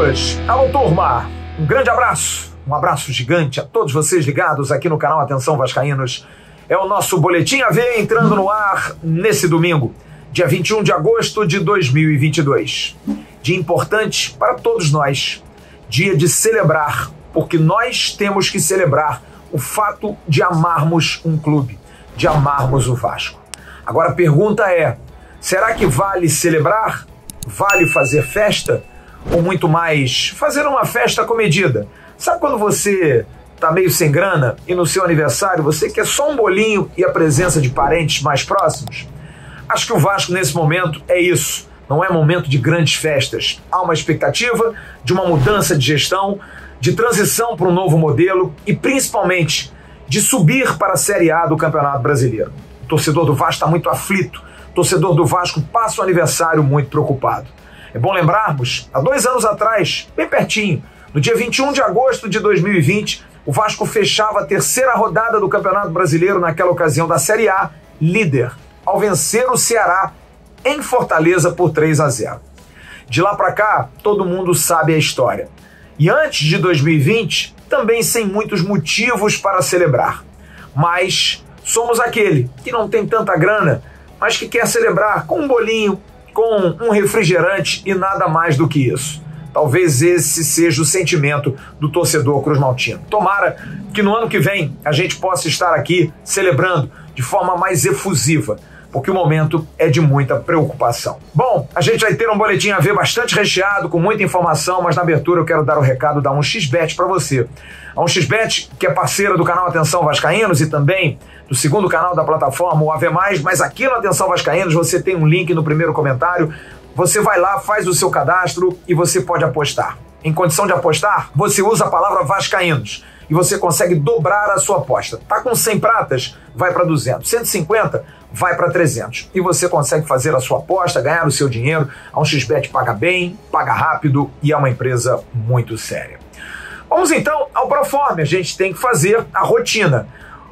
Vascaínos! Alô, turma! Um grande abraço, um abraço gigante a todos vocês ligados aqui no canal Atenção Vascaínos. É o nosso Boletim AV entrando no ar nesse domingo, dia 21 de agosto de 2022. Dia importante para todos nós, dia de celebrar, porque nós temos que celebrar o fato de amarmos um clube, de amarmos o Vasco. Agora a pergunta é, será que vale celebrar? Vale fazer festa? Ou muito mais, fazer uma festa comedida? Sabe quando você tá meio sem grana e no seu aniversário você quer só um bolinho e a presença de parentes mais próximos? Acho que o Vasco nesse momento é isso. Não é momento de grandes festas. Há uma expectativa de uma mudança de gestão, de transição para um novo modelo e principalmente de subir para a Série A do Campeonato Brasileiro. O torcedor do Vasco está muito aflito. O torcedor do Vasco passa o aniversário muito preocupado. É bom lembrarmos, há 2 anos atrás, bem pertinho, no dia 21 de agosto de 2020, o Vasco fechava a 3ª rodada do Campeonato Brasileiro, naquela ocasião da Série A, líder, ao vencer o Ceará em Fortaleza por 3-0. De lá para cá, todo mundo sabe a história. E antes de 2020, também sem muitos motivos para celebrar. Mas somos aquele que não tem tanta grana, mas que quer celebrar com um bolinho, com um refrigerante e nada mais do que isso. Talvez esse seja o sentimento do torcedor cruzmaltino. Tomara que no ano que vem a gente possa estar aqui celebrando de forma mais efusiva, porque o momento é de muita preocupação. Bom, a gente vai ter um boletim AV bastante recheado, com muita informação, mas na abertura eu quero dar o recado da 1xBet para você. A 1xBet, que é parceira do canal Atenção Vascaínos e também do segundo canal da plataforma, o AV+, mas aqui no Atenção Vascaínos você tem um link no primeiro comentário. Você vai lá, faz o seu cadastro e você pode apostar. Em condição de apostar, você usa a palavra Vascaínos e você consegue dobrar a sua aposta. Tá com 100 pratas? Vai para 200. 150? Vai para 300. E você consegue fazer a sua aposta, ganhar o seu dinheiro. A 1xBet paga bem, paga rápido e é uma empresa muito séria. Vamos então ao Proforme. A gente tem que fazer a rotina.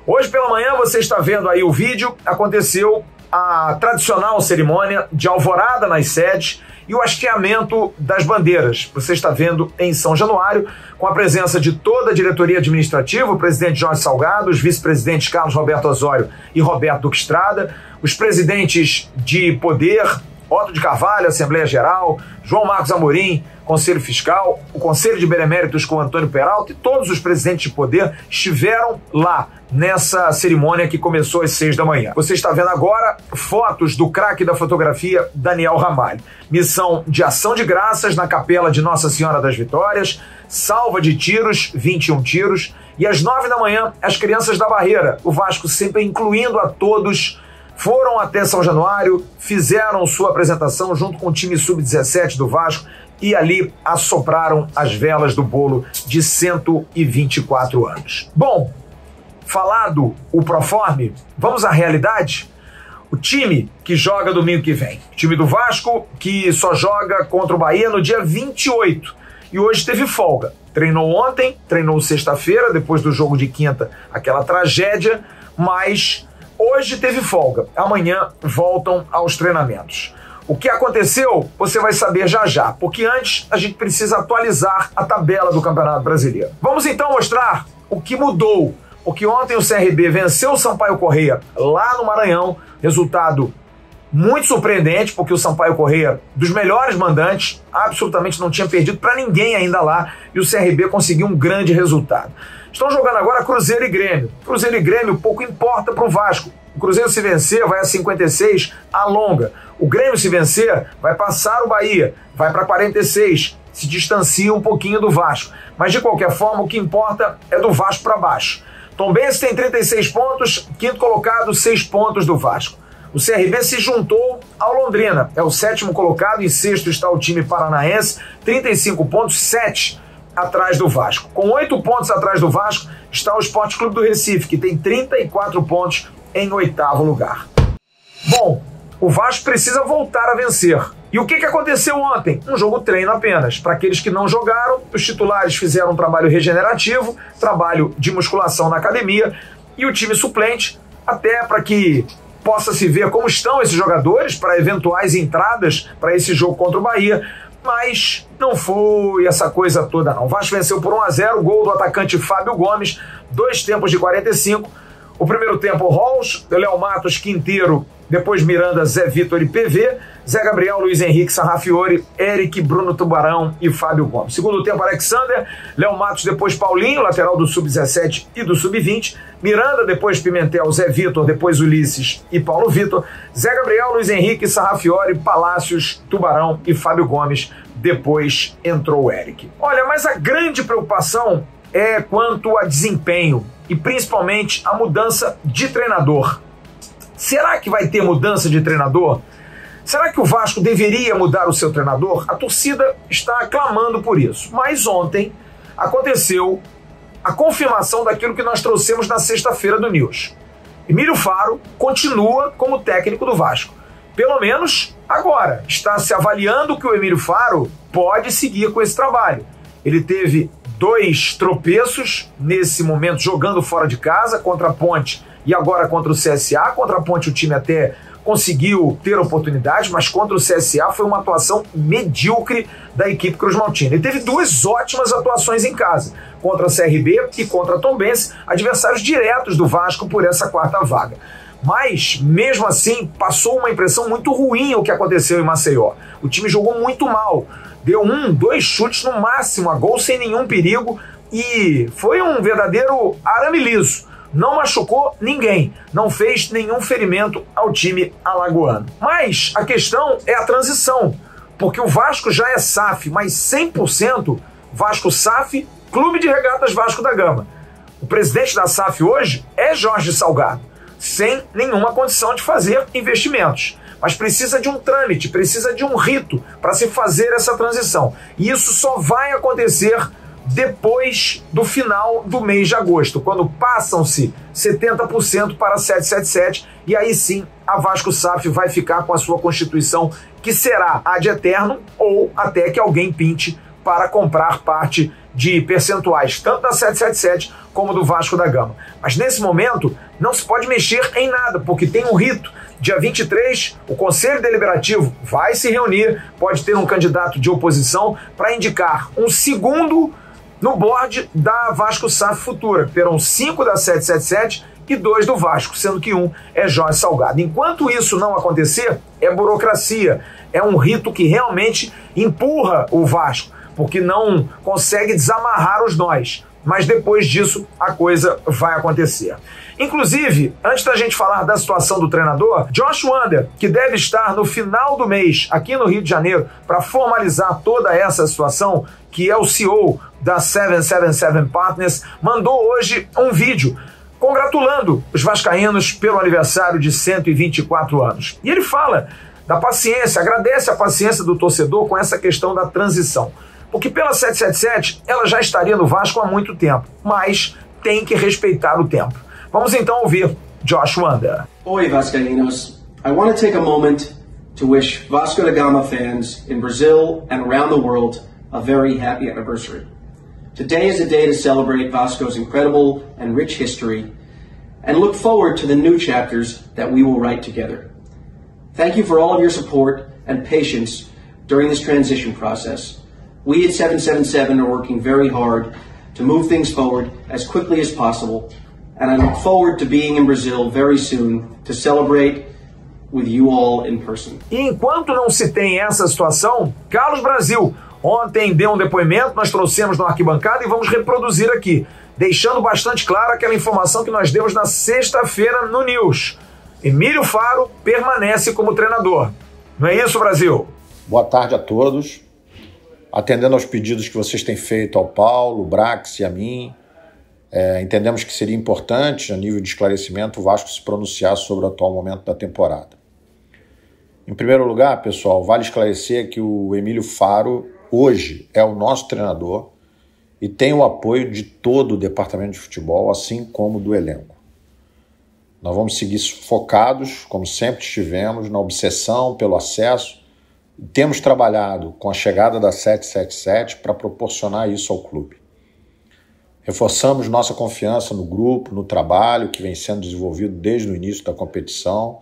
Hoje pela manhã, você está vendo aí o vídeo, aconteceu a tradicional cerimônia de alvorada nas sedes e o hasteamento das bandeiras. Você está vendo em São Januário, com a presença de toda a diretoria administrativa, o presidente Jorge Salgado, os vice-presidentes Carlos Roberto Osório e Roberto Duque Estrada, os presidentes de poder, Otto de Carvalho, Assembleia Geral, João Marcos Amorim, Conselho Fiscal, o Conselho de Beneméritos com Antônio Peralta e todos os presidentes de poder estiveram lá nessa cerimônia que começou às 6 da manhã. Você está vendo agora fotos do craque da fotografia, Daniel Ramalho. Missão de ação de graças na capela de Nossa Senhora das Vitórias, salva de tiros, 21 tiros, e às 9 da manhã, as crianças da Barreira, o Vasco sempre incluindo a todos, foram até São Januário, fizeram sua apresentação junto com o time sub-17 do Vasco e ali assopraram as velas do bolo de 124 anos. Bom, falado o Proforme, vamos à realidade? O time que joga domingo que vem. O time do Vasco que só joga contra o Bahia no dia 28 e hoje teve folga. Treinou ontem, treinou sexta-feira, depois do jogo de quinta, aquela tragédia, mas hoje teve folga. Amanhã voltam aos treinamentos. O que aconteceu, você vai saber já já, porque antes a gente precisa atualizar a tabela do Campeonato Brasileiro. Vamos então mostrar o que mudou, porque ontem o CRB venceu o Sampaio Corrêa lá no Maranhão, resultado muito surpreendente, porque o Sampaio Corrêa, dos melhores mandantes, absolutamente não tinha perdido para ninguém ainda lá, e o CRB conseguiu um grande resultado. Estão jogando agora Cruzeiro e Grêmio. Cruzeiro e Grêmio pouco importa para o Vasco. O Cruzeiro se vencer vai a 56, alonga. O Grêmio se vencer vai passar o Bahia, vai para 46, se distancia um pouquinho do Vasco. Mas de qualquer forma o que importa é do Vasco para baixo. Tombense tem 36 pontos, quinto colocado, 6 pontos do Vasco. O CRB se juntou ao Londrina, é o 7º colocado, em sexto está o time paranaense, 35 pontos, 7 atrás do Vasco. Com 8 pontos atrás do Vasco está o Sport Clube do Recife, que tem 34 pontos em 8º lugar. Bom, o Vasco precisa voltar a vencer. E o que aconteceu ontem? Um jogo treino apenas. Para aqueles que não jogaram, os titulares fizeram um trabalho regenerativo, trabalho de musculação na academia, e o time suplente, até para que possa se ver como estão esses jogadores para eventuais entradas para esse jogo contra o Bahia, mas não foi essa coisa toda não. O Vasco venceu por 1-0, gol do atacante Fábio Gomes, 2 tempos de 45. O primeiro tempo, Halls, Léo Matos, Quinteiro, depois Miranda, Zé Vitor e PV, Zé Gabriel, Luiz Henrique, Sarrafiori, Eric, Bruno Tubarão e Fábio Gomes. Segundo tempo, Alexander, Léo Matos, depois Paulinho, lateral do Sub-17 e do Sub-20, Miranda, depois Pimentel, Zé Vitor, depois Ulisses e Paulo Vitor, Zé Gabriel, Luiz Henrique, Sarrafiori, Palácios, Tubarão e Fábio Gomes, depois entrou o Eric. Olha, mas a grande preocupação é quanto a desempenho e principalmente a mudança de treinador. Será que vai ter mudança de treinador? Será que o Vasco deveria mudar o seu treinador? A torcida está clamando por isso. Mas ontem aconteceu a confirmação daquilo que nós trouxemos na sexta-feira do News. Emílio Faro continua como técnico do Vasco. Pelo menos agora. Está se avaliando que o Emílio Faro pode seguir com esse trabalho. Ele teve 2 tropeços nesse momento jogando fora de casa, contra a Ponte e agora contra o CSA. Contra a Ponte o time até conseguiu ter oportunidade, mas contra o CSA foi uma atuação medíocre da equipe cruzmaltina. Ele teve 2 ótimas atuações em casa, contra a CRB e contra a Tombense, adversários diretos do Vasco por essa 4ª vaga. Mas, mesmo assim, passou uma impressão muito ruim o que aconteceu em Maceió. O time jogou muito mal. Deu 1, 2 chutes no máximo a gol sem nenhum perigo e foi um verdadeiro arame liso. Não machucou ninguém, não fez nenhum ferimento ao time alagoano. Mas a questão é a transição, porque o Vasco já é SAF, mas 100% Vasco SAF, Clube de Regatas Vasco da Gama. O presidente da SAF hoje é Jorge Salgado, sem nenhuma condição de fazer investimentos. Mas precisa de um trâmite, precisa de um rito para se fazer essa transição. E isso só vai acontecer depois do final do mês de agosto, quando passam-se 70% para 777, e aí sim a Vasco SAF vai ficar com a sua constituição, que será ad eterno ou até que alguém pinte para comprar parte de percentuais, tanto da 777 como do Vasco da Gama. Mas nesse momento não se pode mexer em nada, porque tem um rito. Dia 23, o Conselho Deliberativo vai se reunir, pode ter um candidato de oposição para indicar um segundo no board da Vasco SAF futura. Terão 5 da 777 e 2 do Vasco, sendo que um é Jorge Salgado. Enquanto isso não acontecer, é burocracia, é um rito que realmente empurra o Vasco, porque não consegue desamarrar os nós. Mas depois disso, a coisa vai acontecer. Inclusive, antes da gente falar da situação do treinador, Josh Wander, que deve estar no final do mês aqui no Rio de Janeiro para formalizar toda essa situação, que é o CEO da 777 Partners, mandou hoje um vídeo congratulando os vascaínos pelo aniversário de 124 anos. E ele fala da paciência, agradece a paciência do torcedor com essa questão da transição. Porque pela 777 ela já estaria no Vasco há muito tempo, mas tem que respeitar o tempo. Vamos então ouvir Josh Wander. Oi, Vascaínos. I want to take a moment to wish Vasco da Gama fans in Brazil and around the world a very happy anniversary. Today is a day to celebrate Vasco's incredible and rich history and look forward to the new chapters that we will write together. Thank you for all of your support and patience during this transition process. We at 777 are working very hard to move things forward as quickly as possible, and I look forward to being in Brazil very soon to celebrate with you all in person. E enquanto não se tem essa situação, Carlos Brasil ontem deu um depoimento, nós trouxemos no Arquibancada e vamos reproduzir aqui, deixando bastante clara aquela informação que nós demos na sexta-feira no News. Emílio Faro permanece como treinador. Não é isso, Brasil? Boa tarde a todos. Atendendo aos pedidos que vocês têm feito ao Paulo, Brax e a mim, entendemos que seria importante, a nível de esclarecimento, o Vasco se pronunciar sobre o atual momento da temporada. Em primeiro lugar, pessoal, vale esclarecer que o Emílio Faro hoje é o nosso treinador e tem o apoio de todo o departamento de futebol, assim como do elenco. Nós vamos seguir focados, como sempre estivemos, na obsessão pelo acesso. Temos trabalhado com a chegada da 777 para proporcionar isso ao clube. Reforçamos nossa confiança no grupo, no trabalho que vem sendo desenvolvido desde o início da competição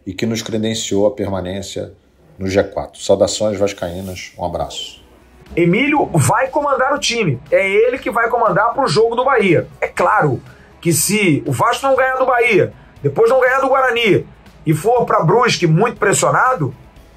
e que nos credenciou a permanência no G4. Saudações vascaínas, um abraço. Emílio vai comandar o time. É ele que vai comandar para o jogo do Bahia. É claro que se o Vasco não ganhar do Bahia, depois não ganhar do Guarani e for para Brusque muito pressionado,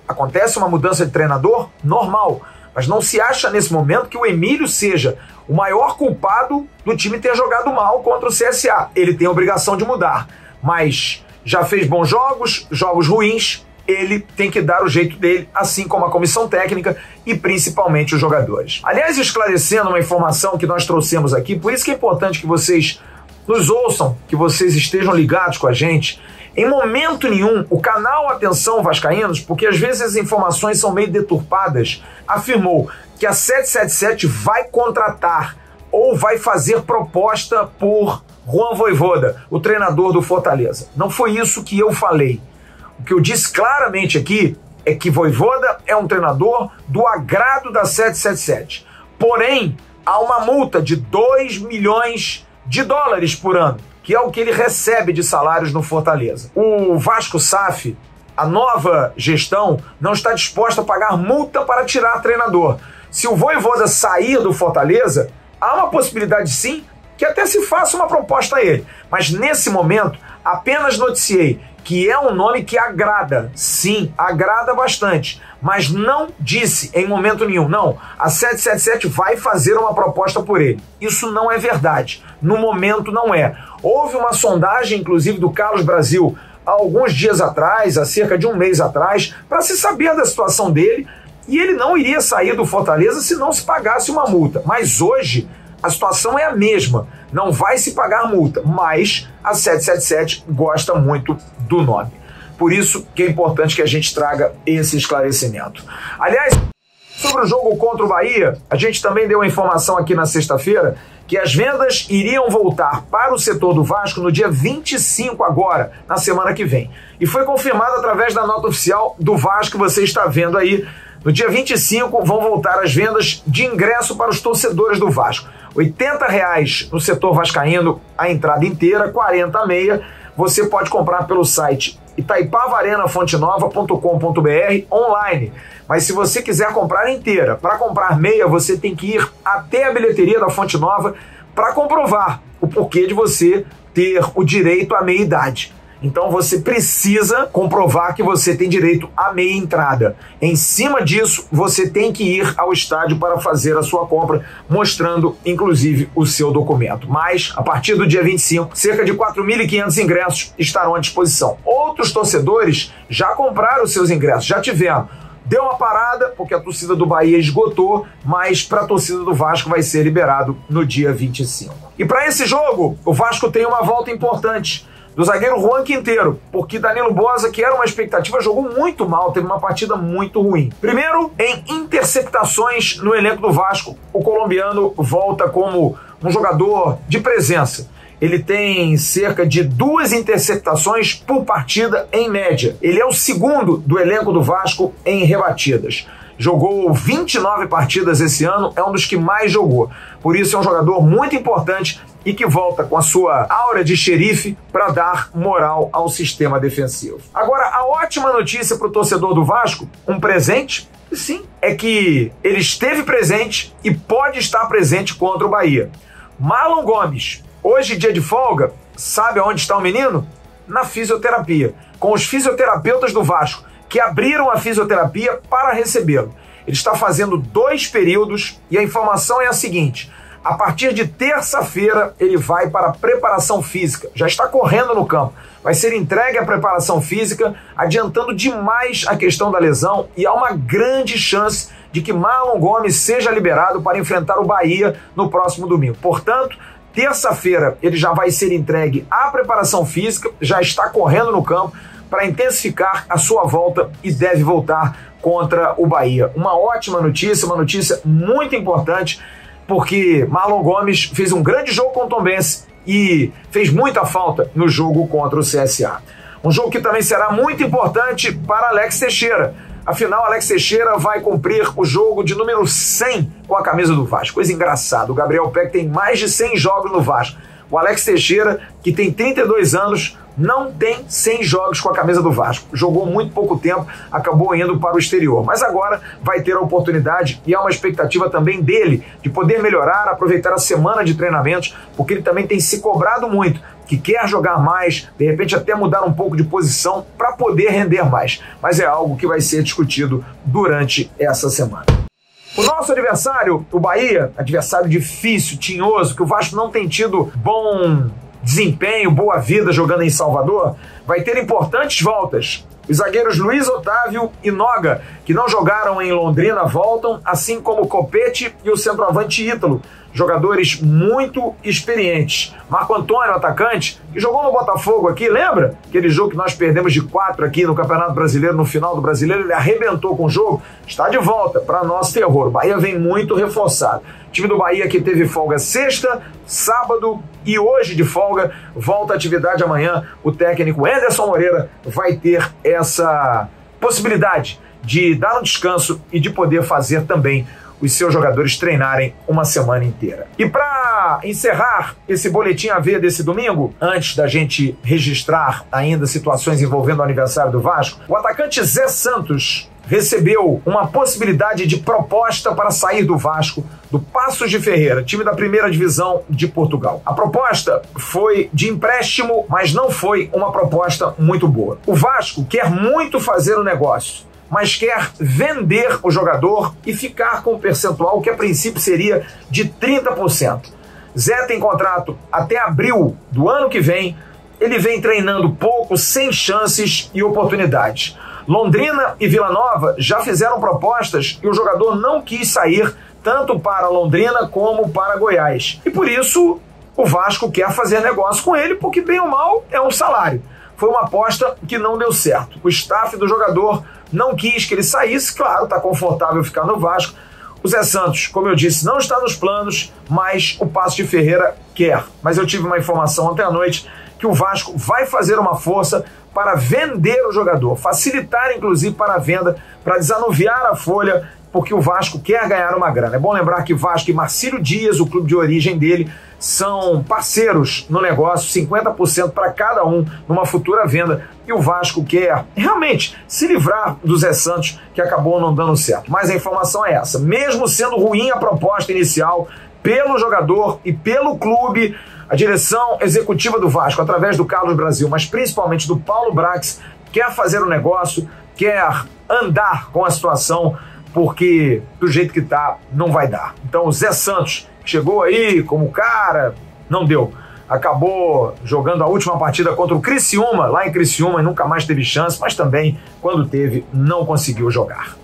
acontece uma mudança de treinador normal. Mas não se acha nesse momento que o Emílio seja o maior culpado do time ter jogado mal contra o CSA. Ele tem a obrigação de mudar, mas já fez bons jogos, jogos ruins, ele tem que dar o jeito dele, assim como a comissão técnica e principalmente os jogadores. Aliás, esclarecendo uma informação que nós trouxemos aqui, por isso que é importante que vocês nos ouçam, que vocês estejam ligados com a gente. Em momento nenhum, o canal Atenção Vascaínos, porque às vezes as informações são meio deturpadas, afirmou que a 777 vai contratar ou vai fazer proposta por Juan Vojvoda, o treinador do Fortaleza. Não foi isso que eu falei. O que eu disse claramente aqui é que Vojvoda é um treinador do agrado da 777. Porém, há uma multa de 2 milhões de dólares por ano, que é o que ele recebe de salários no Fortaleza. O Vasco SAF, a nova gestão, não está disposta a pagar multa para tirar treinador. Se o Vojvoda sair do Fortaleza, há uma possibilidade sim que até se faça uma proposta a ele. Mas nesse momento, apenas noticiei que é um nome que agrada. Sim, agrada bastante. Mas não disse em momento nenhum, não, a 777 vai fazer uma proposta por ele. Isso não é verdade. No momento não é. Houve uma sondagem, inclusive, do Carlos Brasil, há alguns dias atrás, há cerca de um mês atrás, para se saber da situação dele, e ele não iria sair do Fortaleza se não se pagasse uma multa. Mas hoje a situação é a mesma. Não vai se pagar multa, mas a 777 gosta muito do nome. Por isso que é importante que a gente traga esse esclarecimento. Aliás, sobre o jogo contra o Bahia, a gente também deu a informação aqui na sexta-feira que as vendas iriam voltar para o setor do Vasco no dia 25 agora, na semana que vem. E foi confirmado através da nota oficial do Vasco que você está vendo aí. No dia 25 vão voltar as vendas de ingresso para os torcedores do Vasco. R$ 80 no setor vascaíno, a entrada inteira, 40 a meia. Você pode comprar pelo site itaipavarenafontenova.com.br online. Mas se você quiser comprar inteira, para comprar meia, você tem que ir até a bilheteria da Fonte Nova para comprovar o porquê de você ter o direito à meia-idade. Então você precisa comprovar que você tem direito à meia entrada. Em cima disso, você tem que ir ao estádio para fazer a sua compra, mostrando, inclusive, o seu documento. Mas, a partir do dia 25, cerca de 4.500 ingressos estarão à disposição. Outros torcedores já compraram os seus ingressos, já tiveram. Deu uma parada, porque a torcida do Bahia esgotou, mas para a torcida do Vasco vai ser liberado no dia 25. E para esse jogo, o Vasco tem uma volta importante do zagueiro Juan Quinteiro, porque Danilo Boza, que era uma expectativa, jogou muito mal, teve uma partida muito ruim. Primeiro, em interceptações no elenco do Vasco, o colombiano volta como um jogador de presença. Ele tem cerca de 2 interceptações por partida em média. Ele é o segundo do elenco do Vasco em rebatidas. Jogou 29 partidas esse ano, é um dos que mais jogou. Por isso é um jogador muito importante e que volta com a sua aura de xerife para dar moral ao sistema defensivo. Agora, a ótima notícia para o torcedor do Vasco, um presente, sim, é que ele esteve presente e pode estar presente contra o Bahia. Marlon Gomes, hoje dia de folga, sabe aonde está o menino? Na fisioterapia, com os fisioterapeutas do Vasco, que abriram a fisioterapia para recebê-lo. Ele está fazendo 2 períodos e a informação é a seguinte: a partir de terça-feira ele vai para a preparação física, já está correndo no campo, vai ser entregue à preparação física, adiantando demais a questão da lesão, e há uma grande chance de que Marlon Gomes seja liberado para enfrentar o Bahia no próximo domingo. Portanto, terça-feira ele já vai ser entregue à preparação física, já está correndo no campo para intensificar a sua volta e deve voltar contra o Bahia. Uma ótima notícia, uma notícia muito importante, porque Marlon Gomes fez um grande jogo com o Tombense e fez muita falta no jogo contra o CSA. Um jogo que também será muito importante para Alex Teixeira. Afinal, Alex Teixeira vai cumprir o jogo de número 100 com a camisa do Vasco. Coisa engraçada, o Gabriel Peck tem mais de 100 jogos no Vasco. O Alex Teixeira, que tem 32 anos, não tem 100 jogos com a camisa do Vasco. Jogou muito pouco tempo, acabou indo para o exterior. Mas agora vai ter a oportunidade e há uma expectativa também dele de poder melhorar, aproveitar a semana de treinamentos, porque ele também tem se cobrado muito, que quer jogar mais, de repente até mudar um pouco de posição para poder render mais. Mas é algo que vai ser discutido durante essa semana. O nosso adversário, o Bahia, adversário difícil, tinhoso, que o Vasco não tem tido bom desempenho, boa vida jogando em Salvador, vai ter importantes voltas. Os zagueiros Luiz Otávio e Noga, que não jogaram em Londrina, voltam, assim como o Copete e o centroavante Ítalo, jogadores muito experientes. Marco Antônio, atacante, que jogou no Botafogo aqui, lembra? Aquele jogo que nós perdemos de 4 aqui no Campeonato Brasileiro, no final do Brasileiro, ele arrebentou com o jogo, está de volta para nosso terror. O Bahia vem muito reforçado. O time do Bahia que teve folga sexta, sábado e hoje de folga, volta à atividade amanhã. O técnico Anderson Moreira vai ter essa possibilidade de dar um descanso e de poder fazer também os seus jogadores treinarem uma semana inteira. E para encerrar esse boletim AV desse domingo, antes da gente registrar ainda situações envolvendo o aniversário do Vasco, o atacante Zé Santos recebeu uma possibilidade de proposta para sair do Vasco, do Paços de Ferreira, time da primeira divisão de Portugal. A proposta foi de empréstimo, mas não foi uma proposta muito boa. O Vasco quer muito fazer o negócio, mas quer vender o jogador e ficar com um percentual que a princípio seria de 30%. Zé tem contrato até abril do ano que vem, ele vem treinando pouco, sem chances e oportunidades. Londrina e Vila Nova já fizeram propostas e o jogador não quis sair tanto para Londrina como para Goiás. E por isso o Vasco quer fazer negócio com ele, porque bem ou mal é um salário. Foi uma aposta que não deu certo. O staff do jogador não quis que ele saísse, claro, está confortável ficar no Vasco. O Zé Santos, como eu disse, não está nos planos, mas o Paços de Ferreira quer. Mas eu tive uma informação ontem à noite que o Vasco vai fazer uma força para vender o jogador, facilitar inclusive para a venda, para desanuviar a folha, porque o Vasco quer ganhar uma grana. É bom lembrar que Vasco e Marcílio Dias, o clube de origem dele, são parceiros no negócio, 50% para cada um numa futura venda, e o Vasco quer realmente se livrar do Zé Santos, que acabou não dando certo. Mas a informação é essa, mesmo sendo ruim a proposta inicial pelo jogador e pelo clube, a direção executiva do Vasco, através do Carlos Brasil, mas principalmente do Paulo Brax, quer fazer o negócio, quer andar com a situação, porque do jeito que tá, não vai dar. Então o Zé Santos chegou aí como cara, não deu. Acabou jogando a última partida contra o Criciúma, lá em Criciúma, e nunca mais teve chance, mas também, quando teve, não conseguiu jogar.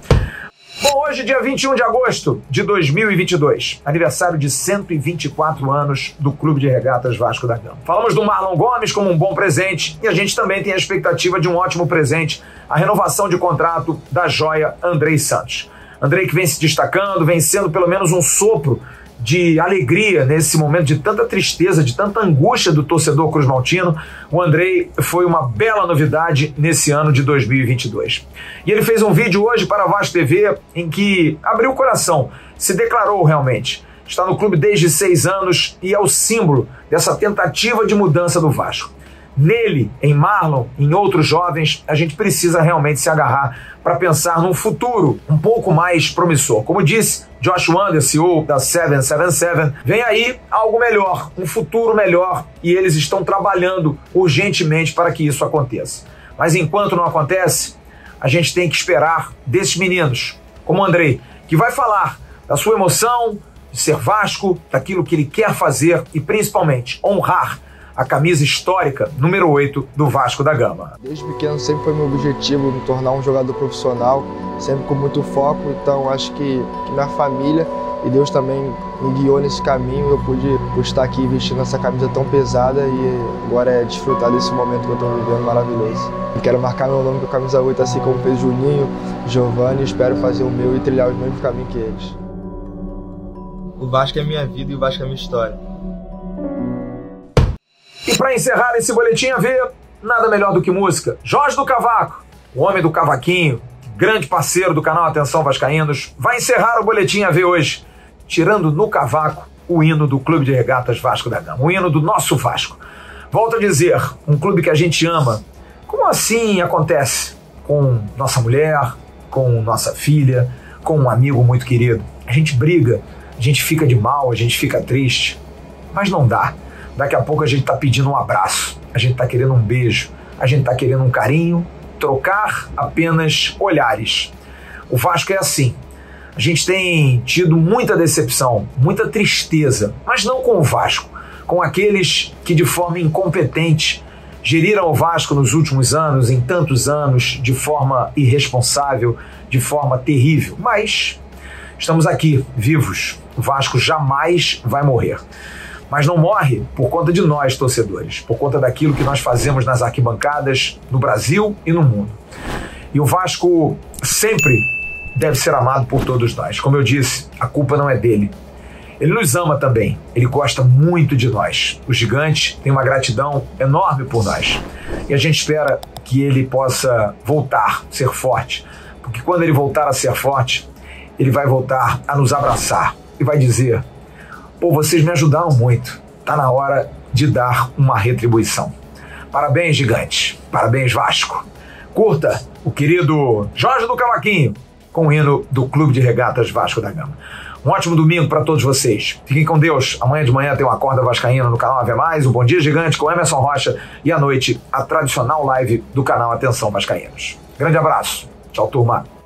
Bom, hoje, dia 21 de agosto de 2022, aniversário de 124 anos do Clube de Regatas Vasco da Gama. Falamos do Marlon Gomes como um bom presente e a gente também tem a expectativa de um ótimo presente, a renovação de contrato da joia Andrei Santos. Andrei que vem se destacando, vem sendo pelo menos um sopro de alegria nesse momento de tanta tristeza, de tanta angústia do torcedor cruzmaltino. O Andrei foi uma bela novidade nesse ano de 2022. E ele fez um vídeo hoje para a Vasco TV em que abriu o coração, se declarou realmente. Está no clube desde 6 anos e é o símbolo dessa tentativa de mudança do Vasco. Nele, em Marlon, em outros jovens, a gente precisa realmente se agarrar para pensar num futuro um pouco mais promissor. Como disse Josh Wander, CEO da 777, vem aí algo melhor, um futuro melhor, e eles estão trabalhando urgentemente para que isso aconteça. Mas enquanto não acontece, a gente tem que esperar desses meninos, como o Andrei, que vai falar da sua emoção, de ser Vasco, daquilo que ele quer fazer e principalmente honrar a camisa histórica número 8 do Vasco da Gama. Desde pequeno sempre foi meu objetivo me tornar um jogador profissional, sempre com muito foco, então acho que minha família e Deus também me guiou nesse caminho, eu pude estar aqui vestindo essa camisa tão pesada e agora é desfrutar desse momento que eu estou vivendo maravilhoso. Eu quero marcar meu nome com a camisa 8, assim como fez Juninho, Giovanni, espero fazer o meu e trilhar o mesmo caminho que eles. O Vasco é minha vida e o Vasco é minha história. E para encerrar esse boletim AV, nada melhor do que música. Jorge do Cavaco, o homem do cavaquinho, grande parceiro do canal Atenção Vascaínos, vai encerrar o boletim AV hoje, tirando no cavaco o hino do Clube de Regatas Vasco da Gama, o hino do nosso Vasco. Volto a dizer, um clube que a gente ama. Como assim acontece com nossa mulher, com nossa filha, com um amigo muito querido? A gente briga, a gente fica de mal, a gente fica triste, mas não dá. Daqui a pouco a gente tá pedindo um abraço, a gente tá querendo um beijo, a gente tá querendo um carinho, trocar apenas olhares. O Vasco é assim. A gente tem tido muita decepção, muita tristeza, mas não com o Vasco, com aqueles que de forma incompetente geriram o Vasco nos últimos anos, em tantos anos, de forma irresponsável, de forma terrível. Mas estamos aqui, vivos. O Vasco jamais vai morrer. Mas não morre por conta de nós, torcedores, por conta daquilo que nós fazemos nas arquibancadas, no Brasil e no mundo. E o Vasco sempre deve ser amado por todos nós. Como eu disse, a culpa não é dele. Ele nos ama também, ele gosta muito de nós. O Gigante tem uma gratidão enorme por nós. E a gente espera que ele possa voltar, ser forte. Porque quando ele voltar a ser forte, ele vai voltar a nos abraçar e vai dizer: pô, vocês me ajudaram muito, tá na hora de dar uma retribuição. Parabéns, Gigante. Parabéns, Vasco. Curta o querido Jorge do Cavaquinho com o hino do Clube de Regatas Vasco da Gama. Um ótimo domingo para todos vocês. Fiquem com Deus. Amanhã de manhã tem uma Acorda Vascaína no canal Ave Mais, o Bom Dia Gigante com Emerson Rocha e à noite a tradicional live do canal Atenção Vascaínos. Grande abraço. Tchau, turma.